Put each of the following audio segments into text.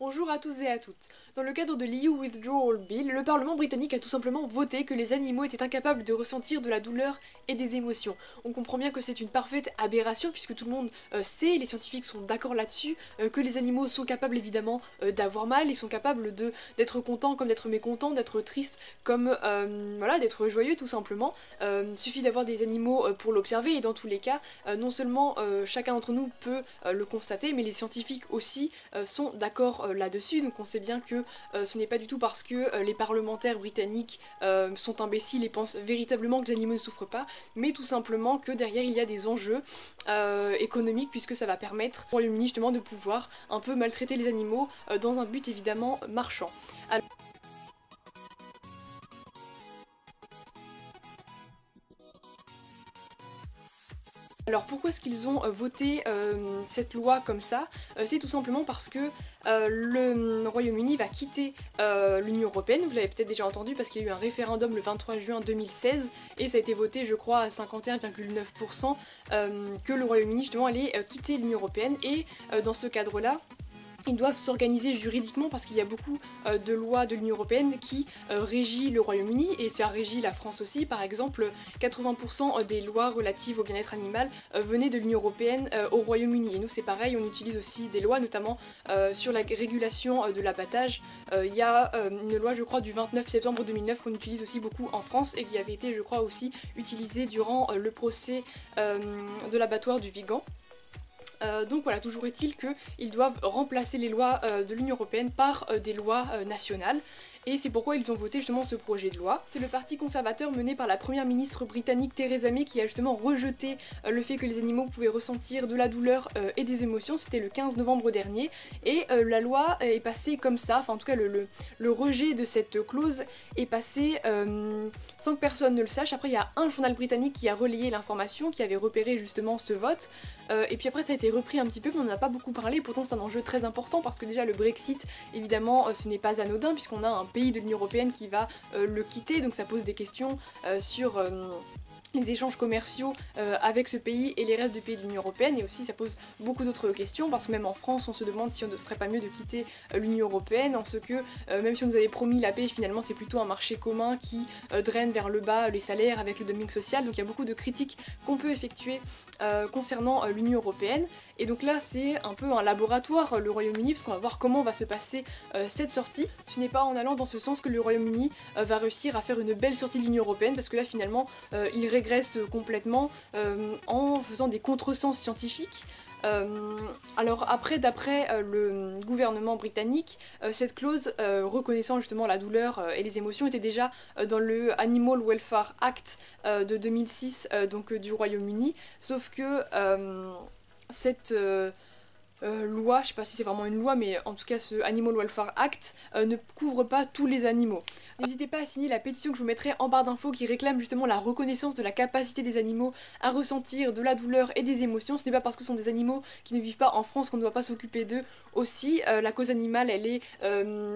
Bonjour à tous et à toutes. Dans le cadre de l'EU Withdrawal Bill, le Parlement britannique a tout simplement voté que les animaux étaient incapables de ressentir de la douleur et des émotions. On comprend bien que c'est une parfaite aberration puisque tout le monde sait, les scientifiques sont d'accord là-dessus, que les animaux sont capables évidemment d'avoir mal, ils sont capables d'être contents comme d'être mécontents, d'être tristes comme voilà, d'être joyeux tout simplement. Suffit d'avoir des animaux pour l'observer et dans tous les cas, non seulement chacun d'entre nous peut le constater, mais les scientifiques aussi sont d'accord là-dessus, donc on sait bien que ce n'est pas du tout parce que les parlementaires britanniques sont imbéciles et pensent véritablement que les animaux ne souffrent pas, mais tout simplement que derrière il y a des enjeux économiques puisque ça va permettre au Royaume-Uni justement de pouvoir un peu maltraiter les animaux dans un but évidemment marchand. Alors pourquoi est-ce qu'ils ont voté cette loi comme ça? C'est tout simplement parce que le Royaume-Uni va quitter l'Union Européenne, vous l'avez peut-être déjà entendu parce qu'il y a eu un référendum le 23 juin 2016 et ça a été voté je crois à 51,9% que le Royaume-Uni justement allait quitter l'Union Européenne et dans ce cadre-là, ils doivent s'organiser juridiquement parce qu'il y a beaucoup de lois de l'Union Européenne qui régit le Royaume-Uni et ça régit la France aussi. Par exemple, 80% des lois relatives au bien-être animal venaient de l'Union Européenne au Royaume-Uni. Et nous c'est pareil, on utilise aussi des lois, notamment sur la régulation de l'abattage. Il y a une loi je crois du 29 septembre 2009 qu'on utilise aussi beaucoup en France et qui avait été je crois aussi utilisée durant le procès de l'abattoir du Vigan. Donc voilà, toujours est-il qu'ils doivent remplacer les lois de l'Union Européenne par des lois nationales. Et c'est pourquoi ils ont voté justement ce projet de loi. C'est le parti conservateur mené par la première ministre britannique Theresa May qui a justement rejeté le fait que les animaux pouvaient ressentir de la douleur et des émotions. C'était le 15 novembre dernier. Et la loi est passée comme ça, enfin en tout cas le rejet de cette clause est passé sans que personne ne le sache. Après il y a un journal britannique qui a relayé l'information, qui avait repéré justement ce vote. Et puis après ça a été repris un petit peu, mais on n'en a pas beaucoup parlé. Pourtant c'est un enjeu très important parce que déjà le Brexit, évidemment, ce n'est pas anodin puisqu'on a un pays de l'Union Européenne qui va le quitter, donc ça pose des questions sur les échanges commerciaux avec ce pays et les restes des pays de l'Union Européenne, et aussi ça pose beaucoup d'autres questions parce que même en France on se demande si on ne ferait pas mieux de quitter l'Union Européenne, en ce que même si on nous avait promis la paix, finalement c'est plutôt un marché commun qui draine vers le bas les salaires avec le dumping social, donc il y a beaucoup de critiques qu'on peut effectuer concernant l'Union Européenne. Et donc là c'est un peu un laboratoire le Royaume-Uni parce qu'on va voir comment va se passer cette sortie. Ce n'est pas en allant dans ce sens que le Royaume-Uni va réussir à faire une belle sortie de l'Union Européenne parce que là finalement il régresse complètement en faisant des contresens scientifiques. Alors après, d'après le gouvernement britannique, cette clause reconnaissant justement la douleur et les émotions était déjà dans le Animal Welfare Act de 2006 donc du Royaume-Uni, sauf que cette loi, je sais pas si c'est vraiment une loi, mais en tout cas ce Animal Welfare Act ne couvre pas tous les animaux. N'hésitez pas à signer la pétition que je vous mettrai en barre d'infos qui réclame justement la reconnaissance de la capacité des animaux à ressentir de la douleur et des émotions. Ce n'est pas parce que ce sont des animaux qui ne vivent pas en France qu'on ne doit pas s'occuper d'eux aussi. La cause animale, elle est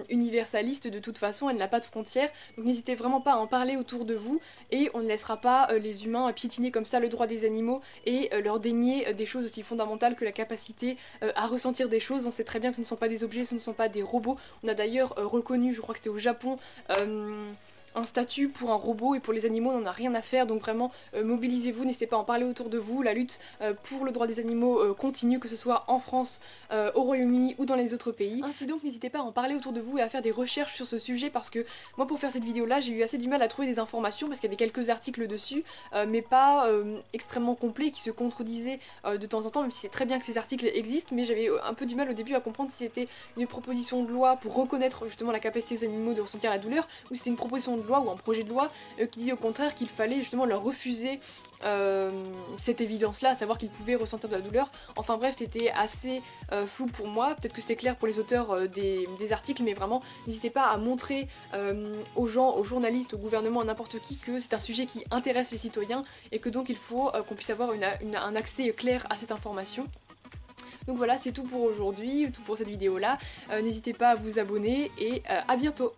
universaliste de toute façon, elle n'a pas de frontières. Donc n'hésitez vraiment pas à en parler autour de vous et on ne laissera pas les humains piétiner comme ça le droit des animaux et leur dénier des choses aussi fondamentales que la capacité à ressentir des choses. On sait très bien que ce ne sont pas des objets, ce ne sont pas des robots. On a d'ailleurs reconnu, je crois que c'était au Japon, un statut pour un robot, et pour les animaux on n'en a rien à faire, donc vraiment mobilisez-vous, n'hésitez pas à en parler autour de vous. La lutte pour le droit des animaux continue, que ce soit en France, au Royaume-Uni ou dans les autres pays. Ainsi donc n'hésitez pas à en parler autour de vous et à faire des recherches sur ce sujet parce que moi pour faire cette vidéo là j'ai eu assez du mal à trouver des informations parce qu'il y avait quelques articles dessus mais pas extrêmement complets qui se contredisaient de temps en temps, même si c'est très bien que ces articles existent, mais j'avais un peu du mal au début à comprendre si c'était une proposition de loi pour reconnaître justement la capacité des animaux de ressentir la douleur ou si c'était une proposition de loi ou un projet de loi qui dit au contraire qu'il fallait justement leur refuser cette évidence-là, à savoir qu'ils pouvaient ressentir de la douleur. Enfin bref, c'était assez flou pour moi, peut-être que c'était clair pour les auteurs des articles, mais vraiment n'hésitez pas à montrer aux gens, aux journalistes, au gouvernement, à n'importe qui, que c'est un sujet qui intéresse les citoyens et que donc il faut qu'on puisse avoir un accès clair à cette information. Donc voilà, c'est tout pour aujourd'hui, tout pour cette vidéo là. N'hésitez pas à vous abonner et à bientôt.